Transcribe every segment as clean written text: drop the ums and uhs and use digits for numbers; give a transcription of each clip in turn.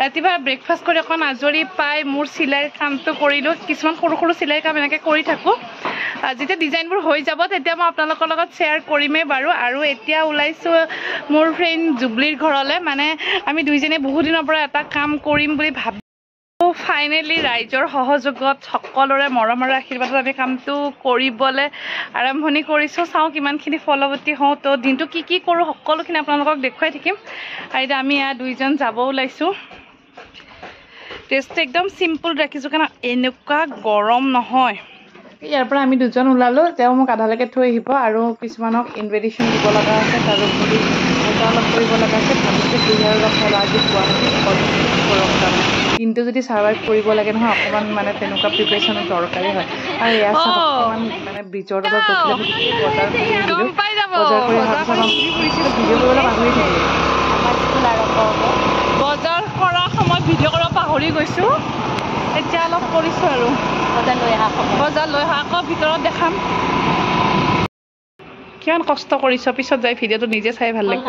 ৰাতিপুৱা ব্ৰেকফাষ্ট কৰি অকণ আজৰি পাই মোৰ চিলাইৰ কামটো কৰিলোঁ কিছুমান সৰু সৰু চিলাইৰ কাম এনেকৈ কৰি থাকোঁ যেতিয়া ডিজাইনবোৰ হৈ যাব তেতিয়া মই আপোনালোকৰ লগত শ্বেয়াৰ কৰিমেই বাৰু আৰু এতিয়া ওলাইছোঁ মোৰ ফ্ৰেণ্ড জুবলিৰ ঘৰলৈ মানে আমি দুইজনে বহুত দিনৰ পৰা এটা কাম কৰিম বুলি ভাবি ফাইনেলি ৰাইজৰ সহযোগত সকলোৰে মৰমৰ আশীৰ্বাদত আমি কামটো কৰিবলৈ আৰম্ভণি কৰিছোঁ চাওঁ কিমানখিনি ফলৱতী হওঁ তো দিনটো কি কি কৰোঁ সকলোখিনি আপোনালোকক দেখুৱাই থাকিম আৰু এতিয়া আমি ইয়াত দুইজন যাব ওলাইছোঁ টেষ্টটো একদম চিম্পুল ৰাখিছোঁ কাৰণ এনেকুৱা গৰম নহয় ইয়াৰ পৰা আমি দুজন ওলালোঁ তেওঁ মোক আধালৈকে থৈ আহিব আৰু কিছুমানক ইনভিটেশ্যন দিব লগা আছে তাৰোপৰি বজাৰ অলপ কৰিব লগা আছে ভাবিছোঁ দুহেজাৰ ৰখালোঁ আজি গুৱাহাটীত কৰক তাৰমানে দিনটো যদি ছাৰ্ভাইভ কৰিব লাগে নহয় অকণমান মানে তেনেকুৱা প্ৰিপেৰেশ্যন দৰকাৰী হয় আৰু ইয়াৰ চাপ অকণমান মানে ব্ৰিজৰ লগত ভিডিঅ' কৰিবলৈ পাহৰি থাকিলোঁ আমাৰ স্কুল আৰম্ভ হ'ব বজাৰ কৰাৰ সময়ত ভিডিঅ' কৰিব পাহৰি গৈছোঁ এতিয়া অলপ কৰিছোঁ আৰু বজাৰ লৈ অহা আকৌ ভিতৰত দেখাম কিমান কষ্ট কৰিছ পিছত যাই ভিডিঅ'টো নিজে চাই ভাল লাগিব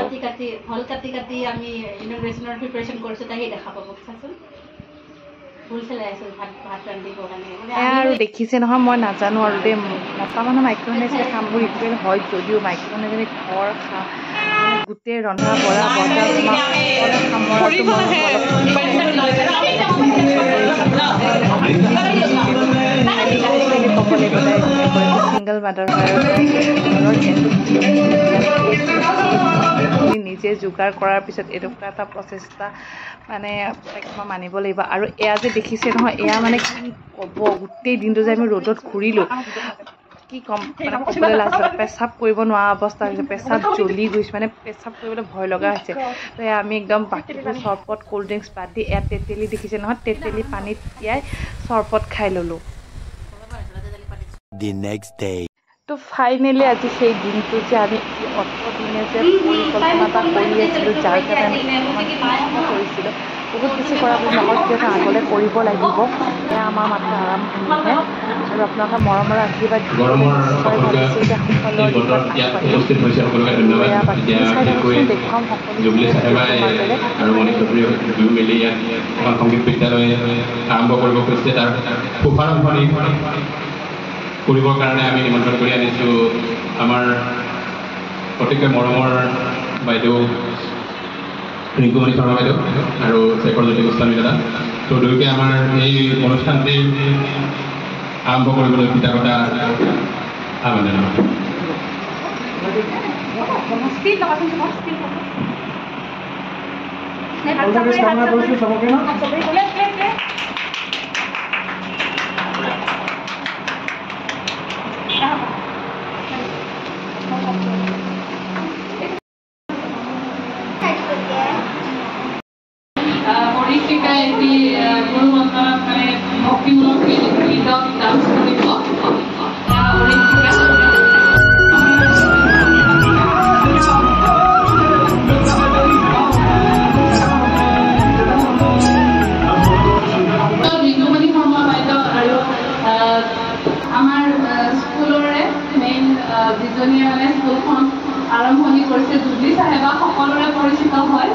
আমি ইনগ্ৰেশ্যনৰ প্ৰিপাৰেশ্যন কৰিছোঁ তাকে দেখা পাব চাচোন আৰু দেখিছে নহয় মই নাজানো আৰু দেই মতা মানুহ মাইক্ৰ'নেজে কামবোৰ ইকুৱেল হয় যদিও মাইক্ৰ'নেজে ঘৰ মানে গোটেই ৰন্ধা বঢ়া চিংগল মাদাৰ নিজে যোগাৰ কৰাৰ পিছত এনেকুৱা এটা প্ৰচেষ্টা মানে মই মানিব লাগিব আৰু এয়া যে দেখিছে নহয় এয়া মানে কি ক'ব গোটেই দিনটো যে আমি ৰ'দত ঘূৰিলোঁ কি ক'ম মানে ক'বলৈ লাজ পেচাব কৰিব নোৱাৰা অৱস্থা হৈছে পেচাব জ্বলি গৈছে মানে পেচাব কৰিবলৈ ভয় লগা হৈছে তো আমি একদম বাকীবোৰ চৰবত ক'ল্ড ড্ৰিংকছ বাদ দি এয়া তেতেলী দেখিছে নহয় তেতেলী পানীত তিয়াই চৰবত খাই ল'লোঁ তো ফাইনেলি আজি সেই দিনটো যে আমি অতদিনে যে পৰিকল্পনা এটা কৰি আছিলোঁ যাৰ কাৰণে আমি কৰিছিলোঁ বহুত বেছি কৰা বুলি নকওঁ কিয়নো আগলৈ কৰিব লাগিব এয়া আমাৰ মাত্ৰ আৰম্ভণিহে আৰু আপোনালোকে মৰমৰ আশীৰ্বাদ দেখুৱাম সংগীত বিদ্যালয় আৰম্ভ কৰিব খুজিছে তাৰ শুভাৰম্ভণি কৰিবৰ কাৰণে আমি নিমন্ত্ৰণ কৰি আনিছোঁ আমাৰ অতিকৈ মৰমৰ বাইদেউ ৰিংকুমণি শৰ্মা বাইদেউ আৰু শেখৰজ্যোতি গোস্বামী দাদা তো দুয়োকে আমাৰ এই অনুষ্ঠানটি আৰম্ভ কৰিবলৈ পিতাকতা আহ্বান জনাওঁ আৰম্ভণি কৰিছে জুবলি চাহেবা সকলোৰে পৰিচিত হয়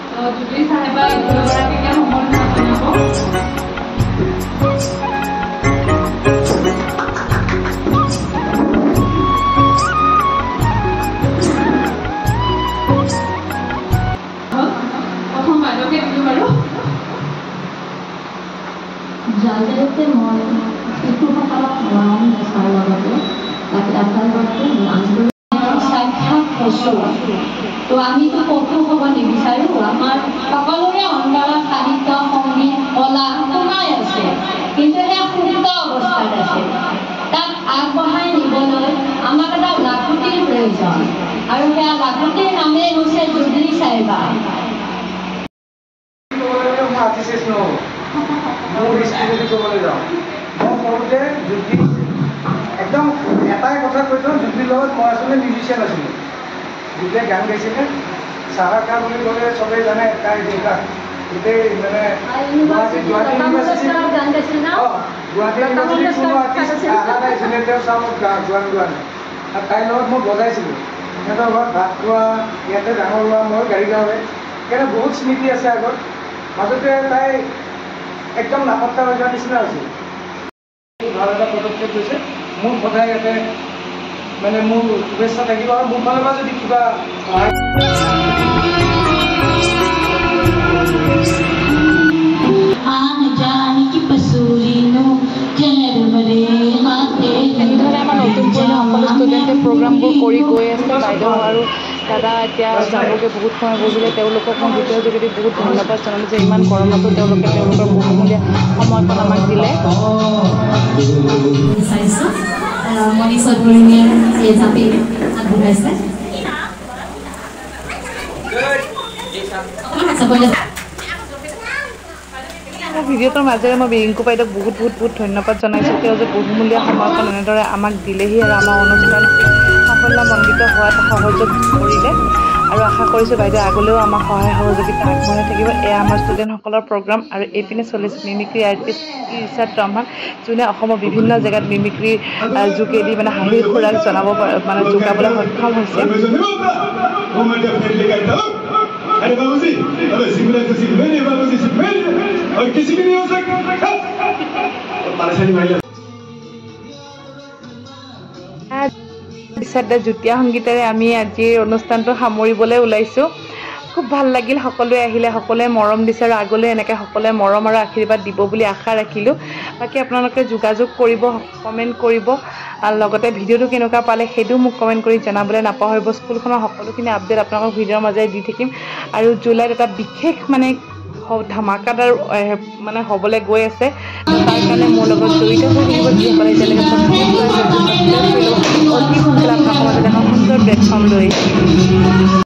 তো জুবলি চাহেবা গৰাকীকে সম্বৰ্ধনা জনাব প্ৰথম বাইদেউকে দিলোঁ বাৰু যাতে মই শিশুসকলক মৰম দেখাৰ লগতে তো আমিতো কঠোৰ হ'ব নিবিচাৰোঁ আমাৰ সকলোৰে অন্তৰত সাহিত্য সংগীত কলা সোমাই আছে কিন্তু সেয়া সুপ্ত অৱস্থাত আছে তাক আগবঢ়াই নিবলৈ আমাক এটা লাখুটিৰ প্ৰয়োজন আৰু সেয়া লাখুটিৰ নামেই হৈছে জুবলি চাহেবা একদম এটাই কথা কৈ দিওঁ জুবলিৰ লগত মই আচলতে মিউজিচিয়ান আছিলোঁ জুবলিয়ে গান গাইছিলে চাহাৰ খান বুলি ক'লে চবেই জানে তাইৰ দেউতা গোটেই মানে গুৱাহাটী ইউনিভাৰ্চিটি কোনো আৰ্টিষ্ট অহা নাই যোনে তেওঁ চাওঁ গান গোৱা নাই আৰু তাইৰ লগত মই বজাইছিলোঁ সিহঁতৰ ঘৰত ভাত খোৱা ইয়াতে ডাঙৰ হোৱা মই গাড়ী গাঁৱে সেইকাৰণে বহুত স্মৃতি আছে আগত মাজতে তাই একদম নাপত্তা হৈ যোৱাৰ নিচিনা হৈছিল। ভাল এটা পদক্ষেপ লৈছে। মোৰ সদায় ইয়াতে মানে মোৰ শুভেচ্ছা থাকিব আৰু মোৰ ফালৰ পৰা যদি কিবা এনেধৰণে আমাৰ নতুন পুৰণি সকলো ষ্টুডেণ্টে প্ৰগ্ৰামবোৰ কৰি গৈ আছে। বাইদেউ আৰু দাদা এতিয়া যাবগৈ বহুত সময় বহিলে। তেওঁলোকক মই ভিডিঅ'ৰ যোগেদি বহুত ধন্যবাদ জনালোঁ যে ইমান গৰমতো তেওঁলোকে তেওঁলোকৰ বহুমূলীয়া সময়কণ আমাক দিলে। ভিডিঅ'টোৰ মাজেৰে মই ৰিংকু বাইদেউক বহুত ধন্যবাদ জনাইছোঁ। তেওঁ যে বহুমূলীয়া সময়কণ এনেদৰে আমাক দিলেহি আৰু আমাৰ অনুষ্ঠানটি সাফল্যমণ্ডিত হোৱাত সহযোগ কৰিলে আৰু আশা কৰিছোঁ বাইদেউ আগলৈও আমাৰ সহায় সহযোগিতা আগবঢ়াই থাকিব। এয়া আমাৰ ষ্টুডেণ্টসকলৰ প্ৰগ্ৰাম আৰু এইপিনে চলিছে মিমিক্ৰি আৰ্টিষ্ট ইৰ্চাদ ৰহমান, যোনে অসমৰ বিভিন্ন জেগাত মিমিক্ৰিৰ যোগেদি মানে হাঁহিৰ খোৰাক জনাব মানে যোগাবলৈ সক্ষম হৈছে। अरे बाबूजी, अबे सिमरन तो सिमरन है बाबूजी, सिमरन और किसी भी नहीं हो सकता। परेशानी भाई যুটীয়া সংগীতেৰে আমি আজিৰ অনুষ্ঠানটো সামৰিবলৈ ওলাইছোঁ। খুব ভাল লাগিল, সকলোৱে আহিলে, সকলোৱে মৰম দিছে আৰু আগলৈ এনেকৈ সকলোৱে মৰম আৰু আশীৰ্বাদ দিব বুলি আশা ৰাখিলোঁ। বাকী আপোনালোকে যোগাযোগ কৰিব, কমেণ্ট কৰিব, আৰু লগতে ভিডিঅ'টো কেনেকুৱা পালে সেইটোও মোক কমেণ্ট কৰি জনাবলৈ নাপাহৰিব। স্কুলখনৰ সকলোখিনি আপডেট আপোনালোকক ভিডিঅ'ৰ মাজেৰে দি থাকিম আৰু জুলাইত এটা বিশেষ মানে ধামাকাদাৰ মানে হ'বলৈ গৈ আছে। তাৰ কাৰণে মোৰ লগত জড়িত হৈ থাকিব। যিসকলে এতিয়ালৈকে অতি সোনকালে আপোনালোকৰ মাজত এখন সুন্দৰ প্লেটফৰ্ম লৈ